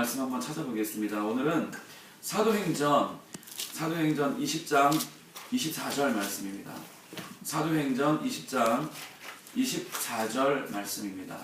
말씀 한번 찾아보겠습니다. 오늘은 사도행전 20장 24절 말씀입니다. 사도행전 20장 24절 말씀입니다.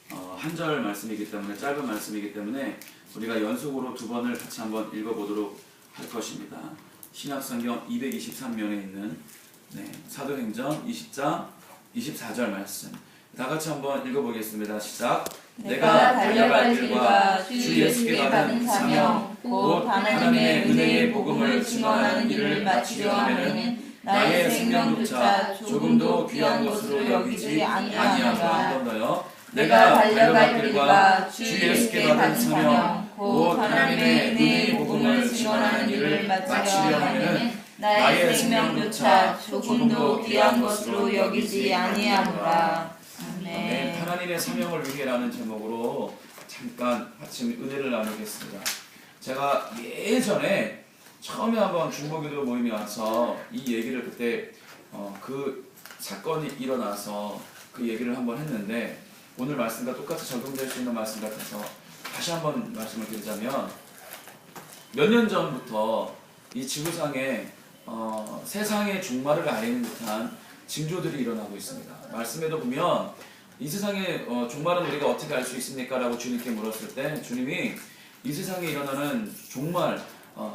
한 절 말씀이기 때문에, 짧은 말씀이기 때문에 우리가 연속으로 두 번을 같이 한번 읽어보도록 할 것입니다. 신약성경 223면에 있는 사도행전 20장 24절 말씀, 다 같이 한번 읽어보겠습니다. 시작. 내가 달려갈 길과 주 예수께 받은 사명 곧 하나님의 은혜의 복음을 증언하는 일을 마치려 하면은 나의 생명조차 조금도 귀한 것으로 여기지 아니하노라. 한 번 더요. 내가 달려갈 길과 주 예수께 받은 사명 곧 하나님의 은혜의 복음을 증언하는 일을 마치려 하면은 나의 생명조차 조금도 귀한 것으로 여기지 아니하노라. 아멘. 하나님의 사명을 위해라는 제목으로 잠깐 아침 은혜를 나누겠습니다. 제가 예전에 처음에 한번 중보기도 모임에 와서 이 얘기를 그때 그 사건이 일어나서 그 얘기를 한번 했는데, 오늘 말씀과 똑같이 적용될 수 있는 말씀 같아서 다시 한번 말씀을 드리자면, 몇 년 전부터 이 지구상에 세상의 종말을 알리는 듯한 징조들이 일어나고 있습니다. 말씀에도 보면 이 세상의 종말은 우리가 어떻게 알 수 있습니까? 라고 주님께 물었을 때 주님이 이 세상에 일어나는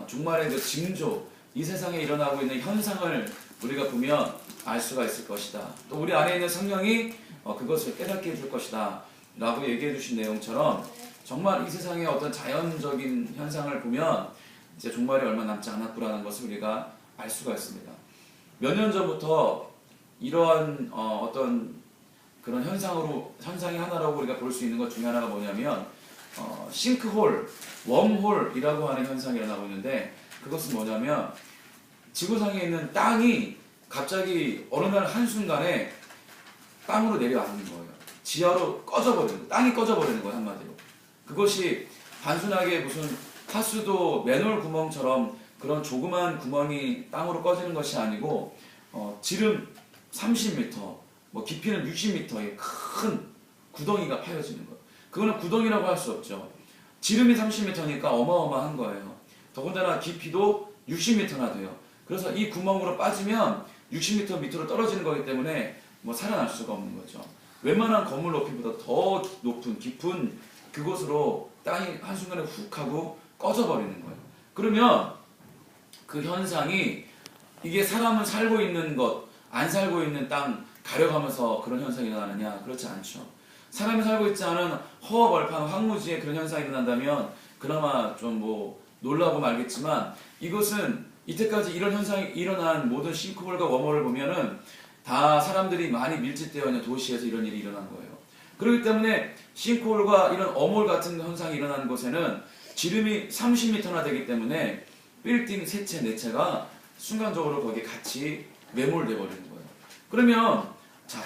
종말의 그 징조, 이 세상에 일어나고 있는 현상을 우리가 보면 알 수가 있을 것이다. 또 우리 안에 있는 성령이 그것을 깨닫게 해줄 것이다 라고 얘기해 주신 내용처럼, 정말 이 세상의 어떤 자연적인 현상을 보면 이제 종말이 얼마 남지 않았구라는 것을 우리가 알 수가 있습니다. 몇 년 전부터 이러한 어떤 그런 현상이 하나라고 우리가 볼 수 있는 것 중에 하나가 뭐냐면 싱크홀, 웜홀이라고 하는 현상이 일어나고 있는데, 그것은 뭐냐면 지구상에 있는 땅이 갑자기 어느 날 한순간에 땅으로 내려앉는 거예요. 지하로 꺼져버리는 거예요. 땅이 꺼져버리는 거예요, 한마디로. 그것이 단순하게 무슨 하수도 맨홀 구멍처럼 그런 조그만 구멍이 땅으로 꺼지는 것이 아니고 지름 30m, 깊이는 60m의 큰 구덩이가 파여지는 거예요. 그거는 구덩이라고 할 수 없죠. 지름이 30m니까 어마어마한 거예요. 더군다나 깊이도 60m나 돼요. 그래서 이 구멍으로 빠지면 60m 밑으로 떨어지는 거기 때문에 살아날 수가 없는 거죠. 웬만한 건물 높이보다 더 높은 깊은 그곳으로 땅이 한순간에 훅 하고 꺼져버리는 거예요. 그러면 그 현상이, 이게 사람은 살고 있는 것, 안 살고 있는 땅 가려가면서 그런 현상이 일어나느냐? 그렇지 않죠. 사람이 살고 있지 않은 허허벌판 황무지에 그런 현상이 일어난다면 그나마 좀 놀라고 말겠지만, 이것은 이때까지 이런 현상이 일어난 모든 싱크홀과 웜홀을 보면은 다 사람들이 많이 밀집되어 있는 도시에서 이런 일이 일어난 거예요. 그렇기 때문에 싱크홀과 이런 웜홀 같은 현상이 일어나는 곳에는 지름이 30m나 되기 때문에 빌딩 세 채, 네 채가 순간적으로 거기에 같이 매몰돼 버리는 거예요. 그러면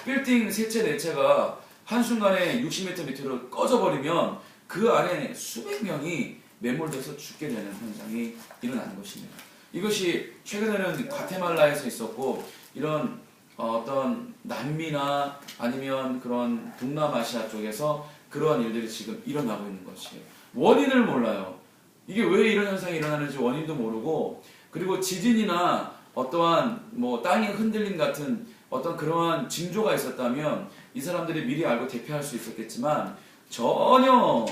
빌딩 세 채, 네 채가 한순간에 60m 밑으로 꺼져버리면 그 안에 수백 명이 매몰돼서 죽게 되는 현상이 일어나는 것입니다. 이것이 최근에는 과테말라에서 있었고, 이런 어떤 남미나 아니면 그런 동남아시아 쪽에서 그러한 일들이 지금 일어나고 있는 것이에요. 원인을 몰라요. 이게 왜 이런 현상이 일어나는지 원인도 모르고, 그리고 지진이나 어떠한 땅의 흔들림 같은 어떤 그러한 징조가 있었다면 이 사람들이 미리 알고 대피할 수 있었겠지만, 전혀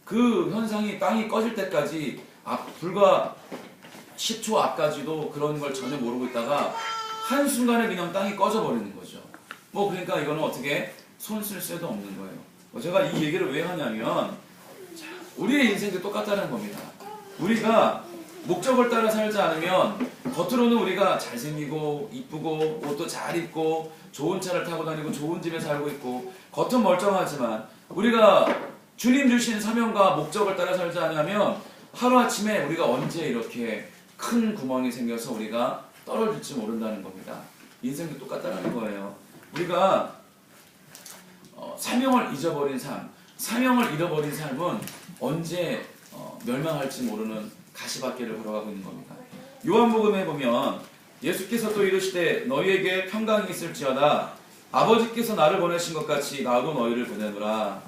그 현상이 땅이 꺼질 때까지 불과 10초 앞까지도 그런 걸 전혀 모르고 있다가 한순간에 그냥 땅이 꺼져버리는 거죠. 그러니까 이거는 어떻게 손 쓸 새도 없는 거예요. 제가 이 얘기를 왜 하냐면, 우리의 인생도 똑같다는 겁니다. 우리가 목적을 따라 살지 않으면 겉으로는 우리가 잘생기고 이쁘고 옷도 잘 입고 좋은 차를 타고 다니고 좋은 집에 살고 있고 겉은 멀쩡하지만, 우리가 주님 주신 사명과 목적을 따라 살지 않으면 하루아침에 우리가 언제 이렇게 큰 구멍이 생겨서 우리가 떨어질지 모른다는 겁니다. 인생도 똑같다는 거예요. 우리가 사명을 잊어버린 삶, 사명을 잃어버린 삶은 언제 멸망할지 모르는 가시밭길을 걸어가고 있는 겁니다. 요한복음에 보면 예수께서 또 이르시되 너희에게 평강이 있을지어다. 아버지께서 나를 보내신 것 같이 나도 너희를 보내노라.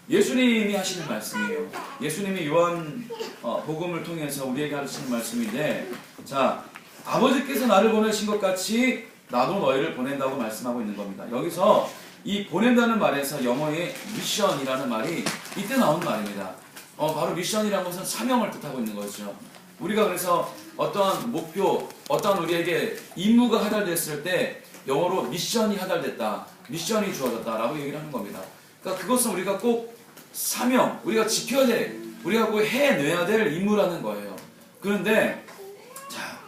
예수님이 하시는 말씀이에요. 예수님이 요한 복음을 통해서 우리에게 하시는 말씀인데, 자, 아버지께서 나를 보내신 것 같이 나도 너희를 보낸다고 말씀하고 있는 겁니다. 여기서 이 보낸다는 말에서 영어의 미션이라는 말이 이때 나온 말입니다. 바로 미션이라는 것은 사명을 뜻하고 있는 거죠. 우리가 그래서 어떠한 목표, 어떠한 우리에게 임무가 하달됐을 때 영어로 미션이 하달됐다, 미션이 주어졌다라고 얘기를 하는 겁니다. 그러니까 그것은 우리가 꼭 사명, 우리가 지켜야 될, 우리가 꼭 해내야 될 임무라는 거예요. 그런데 자,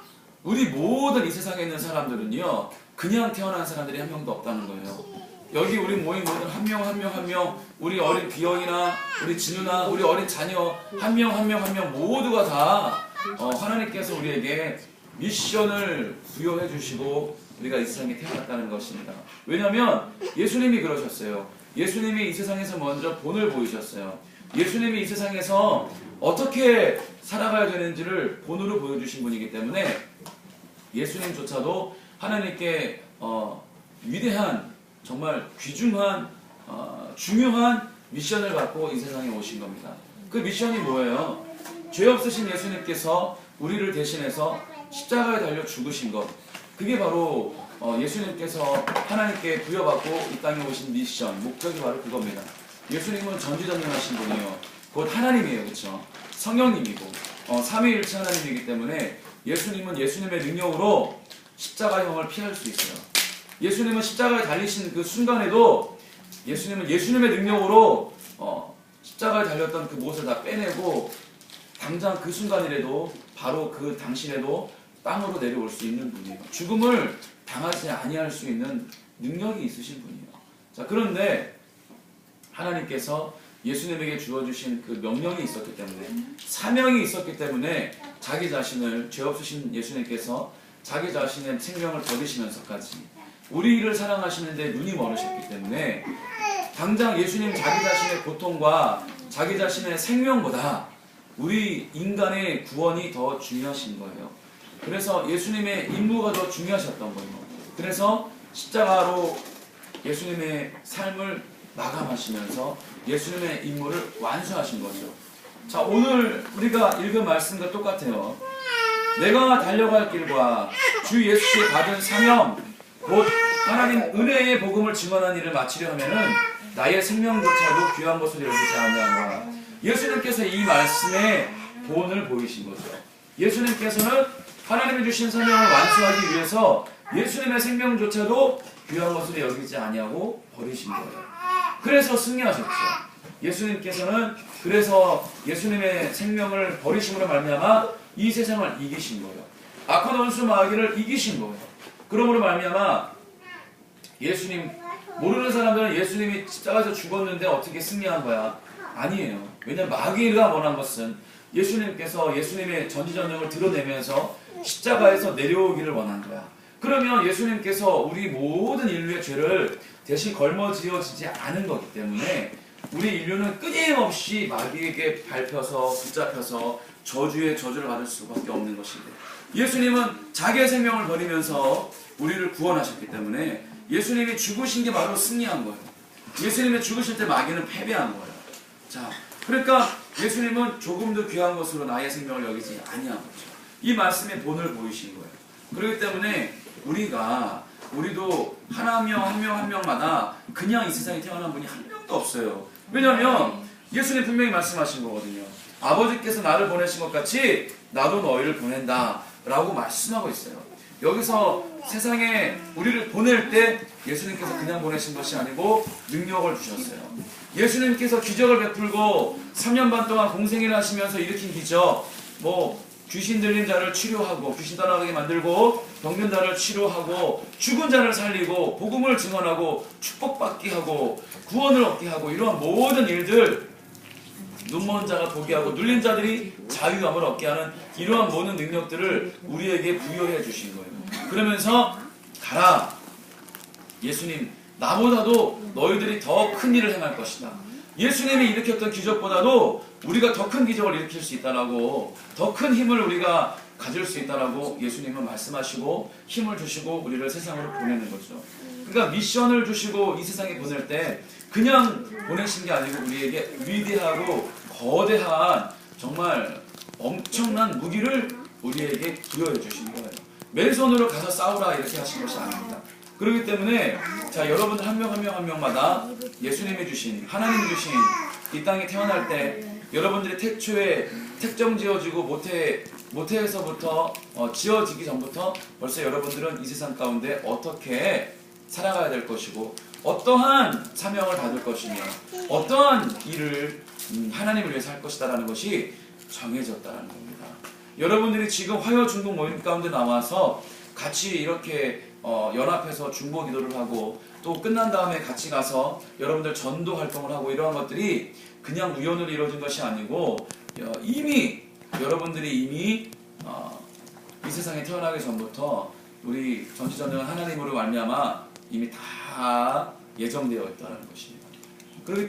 우리 모든 이 세상에 있는 사람들은요, 그냥 태어난 사람들이 한 명도 없다는 거예요. 여기 우리 모인 모든 한 명 한 명 한 명, 우리 어린 비영이나 우리 진우나 우리 어린 자녀 한 명 한 명 한 명 모두가 다 하나님께서 우리에게 미션을 부여해 주시고 우리가 이 세상에 태어났다는 것입니다. 왜냐하면 예수님이 그러셨어요. 예수님이 이 세상에서 먼저 본을 보이셨어요. 예수님이 이 세상에서 어떻게 살아가야 되는지를 본으로 보여주신 분이기 때문에 예수님조차도 하나님께 위대한, 정말 귀중한, 중요한 미션을 갖고 이 세상에 오신 겁니다. 그 미션이 뭐예요? 죄 없으신 예수님께서 우리를 대신해서 십자가에 달려 죽으신 것, 그게 바로 예수님께서 하나님께 부여받고 이 땅에 오신 미션, 목적이 바로 그겁니다. 예수님은 전지전능하신 분이에요. 곧 하나님이에요. 그렇죠? 성령님이고 삼위일체 하나님이기 때문에 예수님은 예수님의 능력으로 십자가형을 피할 수 있어요. 예수님은 십자가에 달리신 그 순간에도 예수님은 예수님의 능력으로 십자가에 달렸던 그 못을 다 빼내고 당장 그 순간이라도 바로 그 당신에도 땅으로 내려올 수 있는 분이에요. 죽음을 당하지 아니할 수 있는 능력이 있으신 분이에요. 자, 그런데 하나님께서 예수님에게 주어주신 그 명령이 있었기 때문에, 사명이 있었기 때문에 자기 자신을, 죄 없으신 예수님께서 자기 자신의 생명을 버리시면서까지 우리를 사랑하시는데 눈이 멀으셨기 때문에 당장 예수님 자기 자신의 고통과 자기 자신의 생명보다 우리 인간의 구원이 더 중요하신 거예요. 그래서 예수님의 임무가 더 중요하셨던 거예요. 그래서 십자가로 예수님의 삶을 마감하시면서 예수님의 임무를 완수하신 거죠. 자, 오늘 우리가 읽은 말씀과 똑같아요. 내가 달려갈 길과 주 예수께 받은 사명, 곧 하나님 은혜의 복음을 증언한 일을 마치려 하면은 나의 생명조차도 귀한 것으로 여기지 아니하노라. 예수님께서 이 말씀의 본을 보이신 거죠. 예수님께서는 하나님이 주신 사명을 완수하기 위해서 예수님의 생명조차도 귀한 것으로 여기지 아니하고 버리신 거예요. 그래서 승리하셨죠. 예수님께서는 그래서 예수님의 생명을 버리심으로 말미암아 이 세상을 이기신 거예요. 악한 원수 마귀를 이기신 거예요. 그러므로 말미암아 예수님, 모르는 사람들은 예수님이 십자가에서 죽었는데 어떻게 승리한 거야? 아니에요. 왜냐하면 마귀가 원한 것은 예수님께서 예수님의 전지전능을 드러내면서 십자가에서 내려오기를 원한 거야. 그러면 예수님께서 우리 모든 인류의 죄를 대신 걸머지어지지 않은 거기 때문에 우리 인류는 끊임없이 마귀에게 밟혀서 붙잡혀서 저주의 저주를 받을 수밖에 없는 것인데, 예수님은 자기의 생명을 버리면서 우리를 구원하셨기 때문에 예수님이 죽으신 게 바로 승리한 거예요. 예수님이 죽으실 때 마귀는 패배한 거예요. 자, 그러니까 예수님은 조금도 귀한 것으로 나의 생명을 여기지 아니한 거죠. 이 말씀의 본을 보이신 거예요. 그렇기 때문에 우리도 한 명마다 그냥 이 세상에 태어난 분이 한 명도 없어요. 왜냐하면 예수님 분명히 말씀하신 거거든요. 아버지께서 나를 보내신 것 같이 나도 너희를 보낸다 라고 말씀하고 있어요. 여기서 세상에 우리를 보낼 때 예수님께서 그냥 보내신 것이 아니고 능력을 주셨어요. 예수님께서 기적을 베풀고 3년 반 동안 공생애를 하시면서 일으킨 기적, 귀신 들린 자를 치료하고 귀신 떠나가게 만들고 병든 자를 치료하고 죽은 자를 살리고 복음을 증언하고 축복받게 하고 구원을 얻게 하고 이러한 모든 일들, 눈먼 자가 보게 하고 눌린 자들이 자유함을 얻게 하는 이러한 모든 능력들을 우리에게 부여해 주신 거예요. 그러면서 가라, 예수님 나보다도 너희들이 더 큰 일을 행할 것이다. 예수님이 일으켰던 기적보다도 우리가 더 큰 기적을 일으킬 수 있다라고, 더 큰 힘을 우리가 가질 수 있다라고 예수님은 말씀하시고 힘을 주시고 우리를 세상으로 보내는 거죠. 그러니까 미션을 주시고 이 세상에 보낼 때 그냥 보내신 게 아니고 우리에게 위대하고 거대한 정말 엄청난 무기를 우리에게 부여해 주신 거예요. 맨손으로 가서 싸우라 이렇게 하신 것이 아닙니다. 그렇기 때문에 자 여러분들 한 명 한 명 한 명마다 예수님이 주신 하나님이 주신 이 땅에 태어날 때 여러분들이 태초에 택정 지어지고 모태에서부터 지어지기 전부터 벌써 여러분들은 이 세상 가운데 어떻게 살아가야 될 것이고 어떠한 사명을 받을 것이며 어떠한 일을 하나님을 위해서 할 것이다라는 것이 정해졌다는 겁니다. 여러분들이 지금 화요 중복 모임 가운데 나와서 같이 이렇게 연합해서 중보 기도를 하고 또 끝난 다음에 같이 가서 여러분들 전도 활동을 하고 이러한 것들이 그냥 우연으로 이루어진 것이 아니고 이미 여러분들이 이미 이 세상에 태어나기 전부터 우리 전지전능한 하나님으로 말미암아 이미 다 예정되어 있다는 것입니다. 그렇기